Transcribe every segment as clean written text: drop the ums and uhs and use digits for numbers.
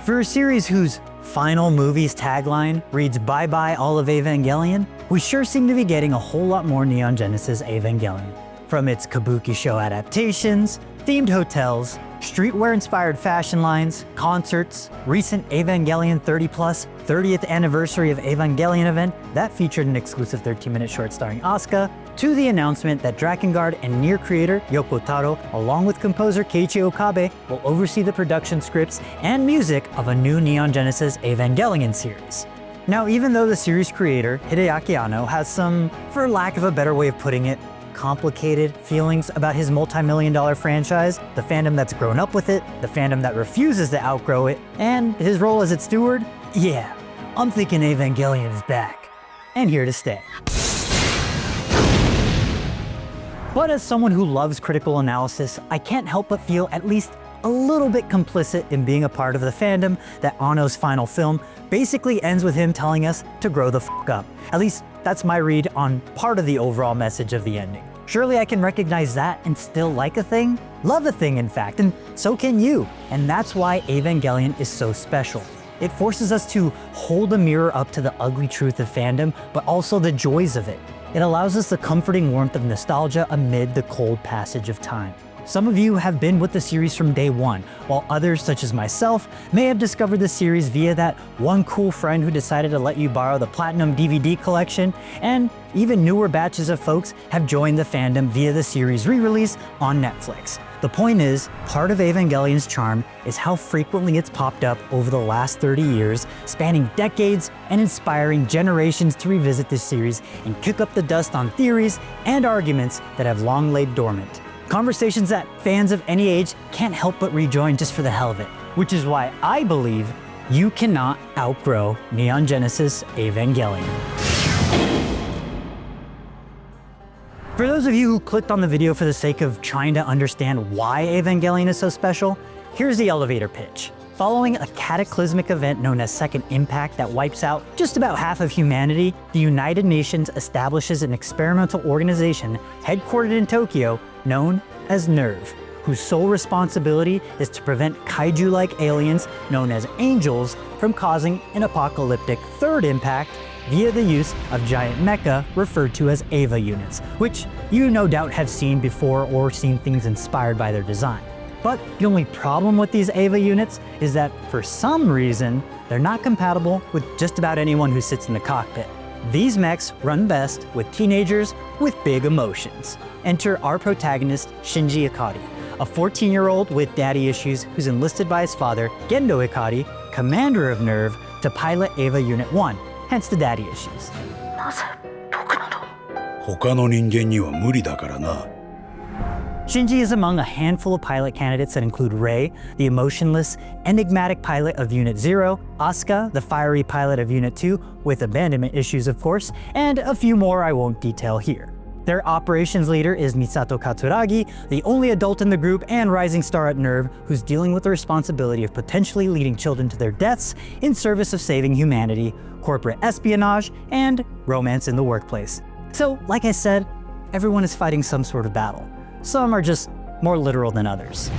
For a series whose final movie's tagline reads "Bye bye all of Evangelion," we sure seem to be getting a whole lot more Neon Genesis Evangelion. From its kabuki show adaptations, themed hotels, streetwear-inspired fashion lines, concerts, recent Evangelion 30+, 30th anniversary of Evangelion event that featured an exclusive 13-minute short starring Asuka, to the announcement that Drakengard and Nier creator Yoko Taro, along with composer Keiichi Okabe, will oversee the production scripts and music of a new Neon Genesis Evangelion series. Now, even though the series creator, Hideaki Anno, has some, for lack of a better way of putting it, complicated feelings about his multi-million-dollar franchise, the fandom that's grown up with it, the fandom that refuses to outgrow it, and his role as its steward, yeah, I'm thinking Evangelion is back, and here to stay. But as someone who loves critical analysis, I can't help but feel at least a little bit complicit in being a part of the fandom that Anno's final film basically ends with him telling us to grow the f*** up. At least that's my read on part of the overall message of the ending. Surely I can recognize that and still like a thing? Love a thing, in fact, and so can you. And that's why Evangelion is so special. It forces us to hold a mirror up to the ugly truth of fandom, but also the joys of it. It allows us the comforting warmth of nostalgia amid the cold passage of time. Some of you have been with the series from day one, while others, such as myself, may have discovered the series via that one cool friend who decided to let you borrow the Platinum DVD collection, and even newer batches of folks have joined the fandom via the series re-release on Netflix. The point is, part of Evangelion's charm is how frequently it's popped up over the last 30 years, spanning decades and inspiring generations to revisit this series and kick up the dust on theories and arguments that have long laid dormant. Conversations that fans of any age can't help but rejoin just for the hell of it, which is why I believe you cannot outgrow Neon Genesis Evangelion. For those of you who clicked on the video for the sake of trying to understand why Evangelion is so special, here's the elevator pitch. Following a cataclysmic event known as Second Impact that wipes out just about half of humanity, the United Nations establishes an experimental organization headquartered in Tokyo known as NERV, whose sole responsibility is to prevent kaiju-like aliens known as angels from causing an apocalyptic third impact via the use of giant mecha referred to as EVA units, which you no doubt have seen before or seen things inspired by their design. But the only problem with these EVA units is that for some reason, they're not compatible with just about anyone who sits in the cockpit. These mechs run best with teenagers with big emotions. Enter our protagonist, Shinji Ikari, a 14-year-old with daddy issues who's enlisted by his father, Gendo Ikari, commander of NERV, to pilot EVA Unit 1, hence the daddy issues. 他の人間には無理だからな。 Shinji is among a handful of pilot candidates that include Rei, the emotionless, enigmatic pilot of Unit 0, Asuka, the fiery pilot of Unit 2, with abandonment issues of course, and a few more I won't detail here. Their operations leader is Misato Katsuragi, the only adult in the group and rising star at NERV, who's dealing with the responsibility of potentially leading children to their deaths in service of saving humanity, corporate espionage, and romance in the workplace. So, like I said, everyone is fighting some sort of battle. Some are just more literal than others.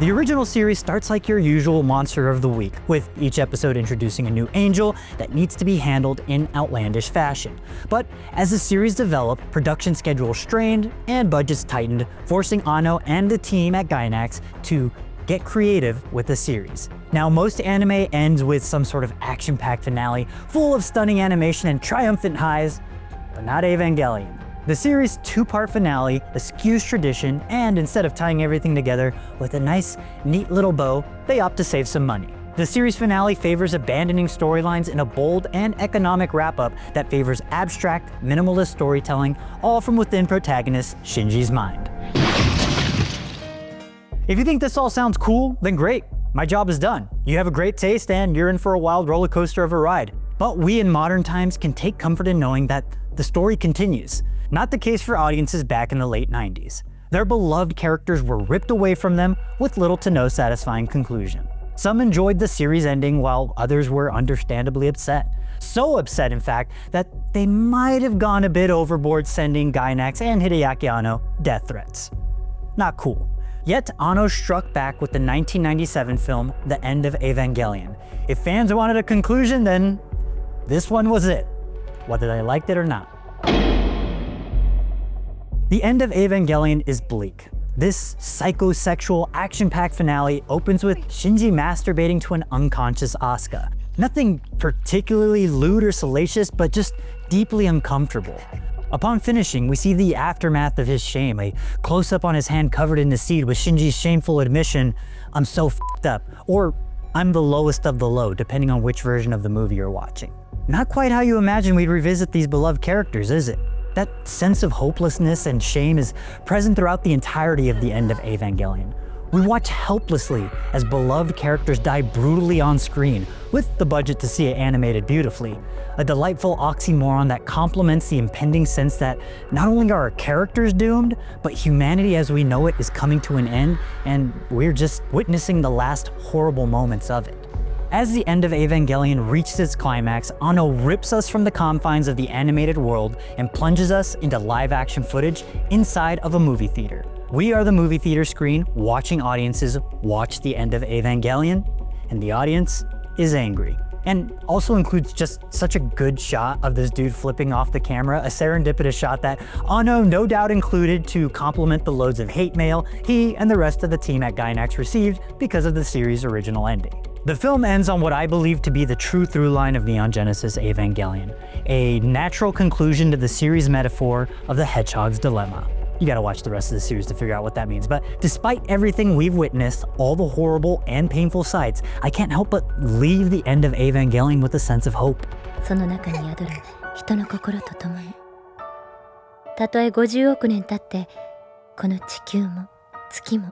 The original series starts like your usual monster of the week, with each episode introducing a new angel that needs to be handled in outlandish fashion. But as the series developed, production schedules strained and budgets tightened, forcing Anno and the team at Gainax to get creative with the series. Now, most anime ends with some sort of action-packed finale, full of stunning animation and triumphant highs, but not Evangelion. The series' two-part finale eschews tradition, and instead of tying everything together with a nice, neat little bow, they opt to save some money. The series finale favors abandoning storylines in a bold and economic wrap-up that favors abstract, minimalist storytelling, all from within protagonist Shinji's mind. If you think this all sounds cool, then great. My job is done. You have a great taste and you're in for a wild roller coaster of a ride. But we in modern times can take comfort in knowing that the story continues. Not the case for audiences back in the late 90s. Their beloved characters were ripped away from them with little to no satisfying conclusion. Some enjoyed the series ending while others were understandably upset. So upset, in fact, that they might have gone a bit overboard sending Gainax and Hideaki Anno death threats. Not cool. Yet Anno struck back with the 1997 film, The End of Evangelion. If fans wanted a conclusion, then this one was it, whether they liked it or not. The End of Evangelion is bleak. This psychosexual, action-packed finale opens with Shinji masturbating to an unconscious Asuka. Nothing particularly lewd or salacious, but just deeply uncomfortable. Upon finishing, we see the aftermath of his shame, a close-up on his hand covered in the seed with Shinji's shameful admission, "I'm so f***ed up," or "I'm the lowest of the low," depending on which version of the movie you're watching. Not quite how you imagine we'd revisit these beloved characters, is it? That sense of hopelessness and shame is present throughout the entirety of the End of Evangelion. We watch helplessly as beloved characters die brutally on screen, with the budget to see it animated beautifully. A delightful oxymoron that complements the impending sense that not only are our characters doomed, but humanity as we know it is coming to an end, and we're just witnessing the last horrible moments of it. As the End of Evangelion reaches its climax, Anno rips us from the confines of the animated world and plunges us into live-action footage inside of a movie theater. We are the movie theater screen watching audiences watch the End of Evangelion, and the audience is angry. And also includes just such a good shot of this dude flipping off the camera, a serendipitous shot that Anno no doubt included to complement the loads of hate mail he and the rest of the team at Gainax received because of the series' original ending. The film ends on what I believe to be the true through line of Neon Genesis Evangelion, a natural conclusion to the series' metaphor of the hedgehog's dilemma. You gotta watch the rest of the series to figure out what that means, but despite everything we've witnessed, all the horrible and painful sights, I can't help but leave the End of Evangelion with a sense of hope. その中に宿る人の心と共に、たとえ50億年経って、この地球も月も。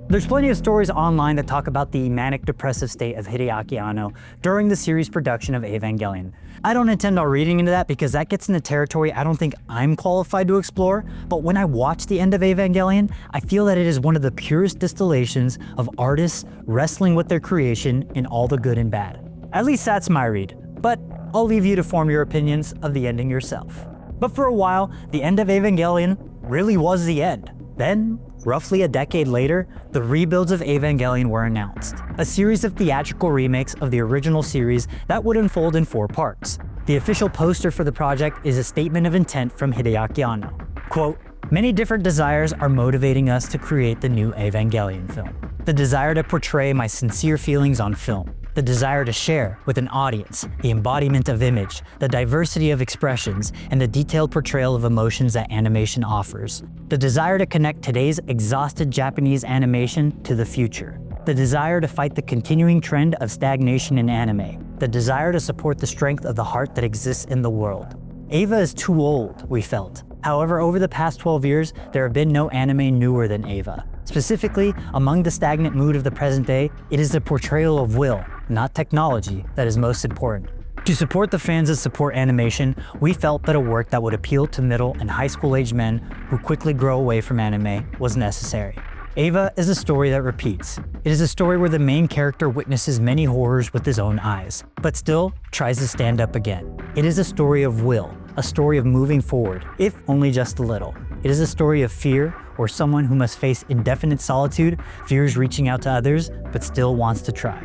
There's plenty of stories online that talk about the manic depressive state of Hideaki Anno during the series' production of Evangelion. I don't intend on reading into that because that gets into territory I don't think I'm qualified to explore, but when I watch the End of Evangelion, I feel that it is one of the purest distillations of artists wrestling with their creation in all the good and bad. At least that's my read, but I'll leave you to form your opinions of the ending yourself. But for a while, the End of Evangelion really was the end. Then, roughly a decade later, the Rebuilds of Evangelion were announced, a series of theatrical remakes of the original series that would unfold in 4 parts. The official poster for the project is a statement of intent from Hideaki Anno. Quote, "Many different desires are motivating us to create the new Evangelion film. The desire to portray my sincere feelings on film. The desire to share with an audience the embodiment of image, the diversity of expressions, and the detailed portrayal of emotions that animation offers. The desire to connect today's exhausted Japanese animation to the future. The desire to fight the continuing trend of stagnation in anime. The desire to support the strength of the heart that exists in the world." Eva is too old, we felt. However, over the past 12 years, there have been no anime newer than Eva. Specifically, among the stagnant mood of the present day, it is the portrayal of will, not technology, that is most important. To support the fans that support animation, we felt that a work that would appeal to middle and high school-aged men who quickly grow away from anime was necessary. Eva is a story that repeats. It is a story where the main character witnesses many horrors with his own eyes, but still tries to stand up again. It is a story of will, a story of moving forward, if only just a little. It is a story of fear, or someone who must face indefinite solitude, fears reaching out to others, but still wants to try.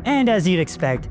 And as you'd expect,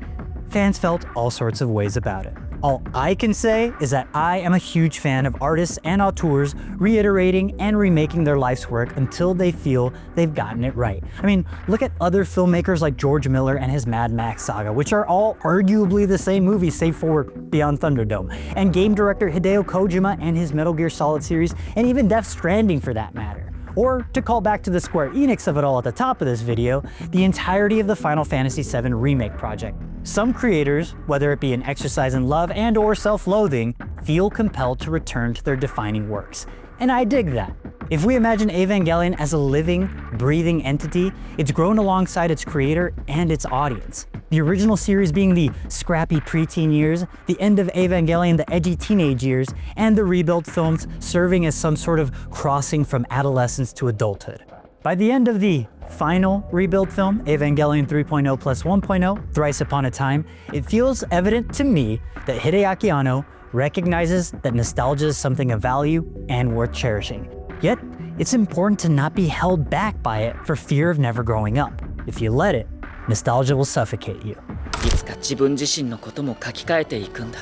fans felt all sorts of ways about it. All I can say is that I am a huge fan of artists and auteurs reiterating and remaking their life's work until they feel they've gotten it right. I mean, look at other filmmakers like George Miller and his Mad Max saga, which are all arguably the same movie save for Beyond Thunderdome, and game director Hideo Kojima and his Metal Gear Solid series, and even Death Stranding for that matter. Or, to call back to the Square Enix of it all at the top of this video, the entirety of the Final Fantasy VII Remake project. Some creators, whether it be an exercise in love and or self-loathing, feel compelled to return to their defining works. And I dig that. If we imagine Evangelion as a living, breathing entity, it's grown alongside its creator and its audience. The original series being the scrappy preteen years, the End of Evangelion the edgy teenage years, and the rebuild films serving as some sort of crossing from adolescence to adulthood. By the end of the final rebuild film, Evangelion 3.0 plus 1.0, Thrice Upon a Time, it feels evident to me that Hideaki Anno recognizes that nostalgia is something of value and worth cherishing. Yet, it's important to not be held back by it for fear of never growing up. If you let it, nostalgia will suffocate you. いつか自分自身のことも書き換えていくんだ。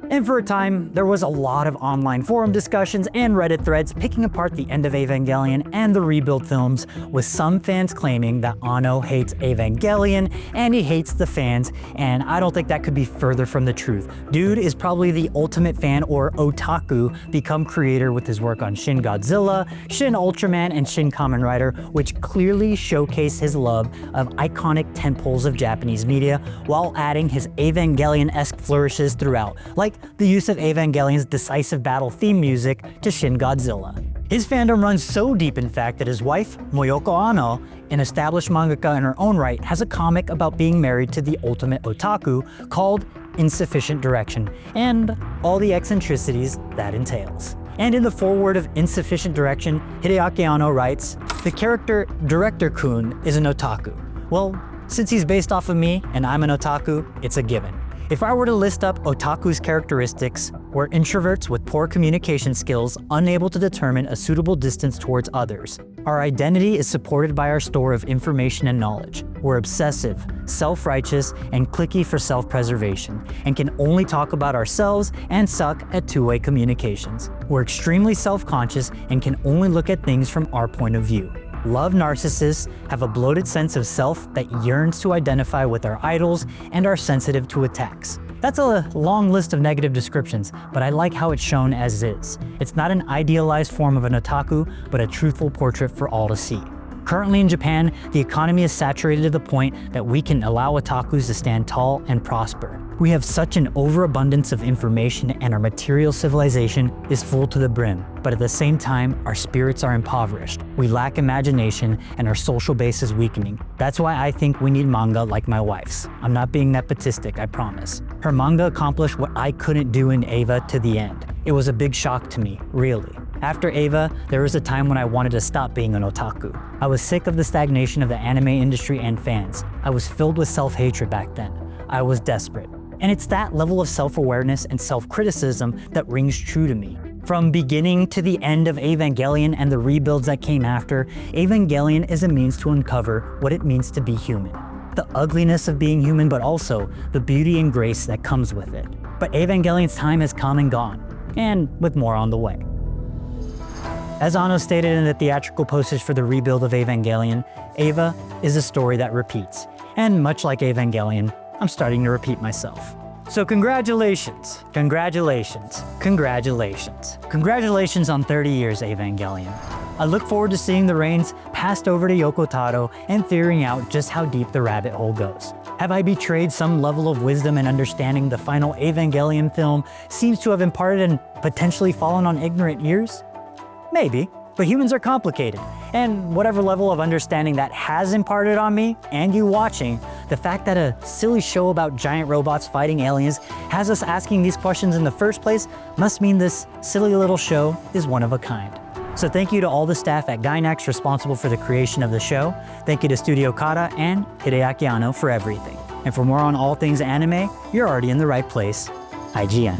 And for a time, there was a lot of online forum discussions and Reddit threads picking apart the End of Evangelion and the Rebuild films, with some fans claiming that Anno hates Evangelion and he hates the fans, and I don't think that could be further from the truth. Dude is probably the ultimate fan, or otaku, become creator with his work on Shin Godzilla, Shin Ultraman, and Shin Kamen Rider, which clearly showcase his love of iconic tentpoles of Japanese media, while adding his Evangelion-esque flourishes throughout, like the use of Evangelion's decisive battle theme music to Shin Godzilla. His fandom runs so deep, in fact, that his wife, Yoko Anno, an established mangaka in her own right, has a comic about being married to the ultimate otaku called Insufficient Direction, and all the eccentricities that entails. And in the foreword of Insufficient Direction, Hideaki Anno writes, "The character Director-kun is an otaku." Well, since he's based off of me and I'm an otaku, it's a given. If I were to list up otaku's characteristics, we're introverts with poor communication skills, unable to determine a suitable distance towards others. Our identity is supported by our store of information and knowledge. We're obsessive, self-righteous, and cliquey for self-preservation, and can only talk about ourselves and suck at two-way communications. We're extremely self-conscious and can only look at things from our point of view. Love narcissists have a bloated sense of self that yearns to identify with our idols and are sensitive to attacks. That's a long list of negative descriptions, but I like how it's shown as is. It's not an idealized form of an otaku, but a truthful portrait for all to see. Currently in Japan, the economy is saturated to the point that we can allow otakus to stand tall and prosper. We have such an overabundance of information, and our material civilization is full to the brim. But at the same time, our spirits are impoverished. We lack imagination, and our social base is weakening. That's why I think we need manga like my wife's. I'm not being nepotistic, I promise. Her manga accomplished what I couldn't do in Eva to the end. It was a big shock to me, really. After Eva, there was a time when I wanted to stop being an otaku. I was sick of the stagnation of the anime industry and fans. I was filled with self-hatred back then. I was desperate. And it's that level of self-awareness and self-criticism that rings true to me. From beginning to the end of Evangelion and the rebuilds that came after, Evangelion is a means to uncover what it means to be human. The ugliness of being human, but also the beauty and grace that comes with it. But Evangelion's time has come and gone, and with more on the way. As Anno stated in the theatrical postage for the rebuild of Evangelion, Eva is a story that repeats. And much like Evangelion, I'm starting to repeat myself. So congratulations, congratulations, congratulations. Congratulations on 30 years, Evangelion. I look forward to seeing the reins passed over to Yoko Taro and figuring out just how deep the rabbit hole goes. Have I betrayed some level of wisdom and understanding the final Evangelion film seems to have imparted and potentially fallen on ignorant ears? Maybe, but humans are complicated, and whatever level of understanding that has imparted on me and you watching, the fact that a silly show about giant robots fighting aliens has us asking these questions in the first place must mean this silly little show is one of a kind. So thank you to all the staff at Gainax responsible for the creation of the show. Thank you to Studio Kata and Hideaki Anno for everything. And for more on all things anime, you're already in the right place. IGN.